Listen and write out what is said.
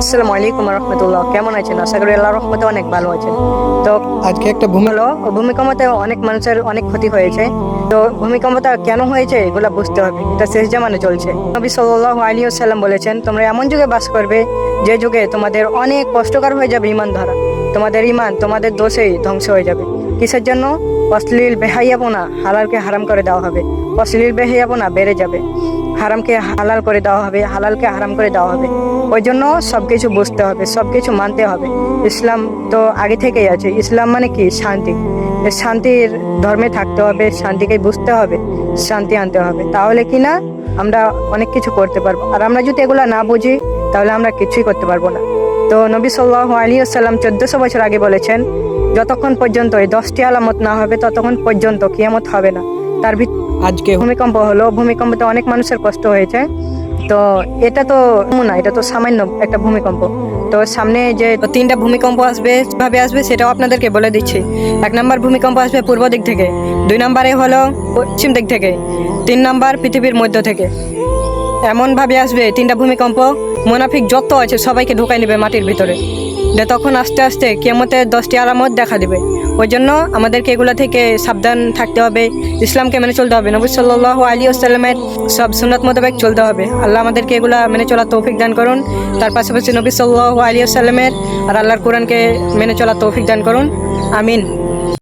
আসসালামু আলাইকুম রহমতুল্লাহ। কেমন আছেন? আশা করি আল্লাহর রহমতে অনেক ভালো আছেন। তো আজকে একটা ভূমি হলো ভূমিকম্পতে অনেক মানুষের অনেক ক্ষতি হয়েছে। তো ভূমিকম্পটা কেন হয়েছে এগুলো বুঝতে হবে। এটা শেষ জামানে চলছে। নবী সাল্লাল্লাহু আলাইহি ওয়াসাল্লাম বলেছেন, তোমরা এমন যুগে বাস করবে যে যুগে তোমাদের অনেক কষ্টকর হয়ে যাবে ইমান ধরা। তোমাদের ইমান তোমাদের দোষেই ধ্বংস হয়ে যাবে। কিসের জন্য? অশ্লীল বেহাইয়াপনা হালালকে হারাম করে দেওয়া হবে। অশ্লীল বেহাইয়াপনা বেড়ে যাবে। হারামকে হালাল করে দেওয়া হবে, হালালকে হারাম করে দেওয়া হবে। ওই জন্য সবকিছু বুঝতে হবে, সবকিছু মানতে হবে। ইসলাম তো আগে থেকেই আছে। ইসলাম মানে কি? শান্তি। শান্তির ধর্মে থাকতে হবে, শান্তিকে বুঝতে হবে, শান্তি আনতে হবে। তাহলে কি না আমরা অনেক কিছু করতে পারবো। আর আমরা যদি এগুলা না বুঝি তাহলে আমরা কিছুই করতে পারবো না। তো নবী সাল্লাল্লাহু আলাইহি ওয়াসাল্লাম 1400 বছর আগে বলেছেন, যতক্ষণ পর্যন্ত এই 10টি আলামত না হবে ততক্ষণ পর্যন্ত কিয়ামত হবে না। তার আজকে ভূমিকম্প হলো, ভূমিকম্পতে অনেক মানুষের কষ্ট হয়েছে। তো এটা তো না, এটা তো সামান্য একটা ভূমিকম্প। তো সামনে যে 3টা ভূমিকম্প আসবে, কিভাবে আসবে সেটাও আপনাদেরকে বলে দিচ্ছি। 1 নম্বর ভূমিকম্প আসবে পূর্ব দিক থেকে, 2 নম্বরে হলো পশ্চিম দিক থেকে, 3 নম্বর পৃথিবীর মধ্য থেকে। এমনভাবে আসবে 3টা ভূমিকম্প, মুনাফিক যত আছে সবাইকে ঢুকাই নেবে মাটির ভিতরে। যে তখন আস্তে আস্তে কিয়ামতের 10টি আলামত দেখা দেবে। ওই জন্য আমাদেরকে এগুলো থেকে সাবধান থাকতে হবে, ইসলামকে মেনে চলতে হবে, নবী সাল্লাল্লাহু আলাইহি ওয়াসাল্লামের সব সুন্নাত মোতাবেক চলতে হবে। আল্লাহ আমাদেরকে এগুলা মেনে চলার তৌফিক দান করুন। তার পাশাপাশি নবী সাল্লাল্লাহু আলাইহি ওয়াসাল্লামের আর আল্লাহর কোরআনকে মেনে চলার তৌফিক দান করুন। আমিন।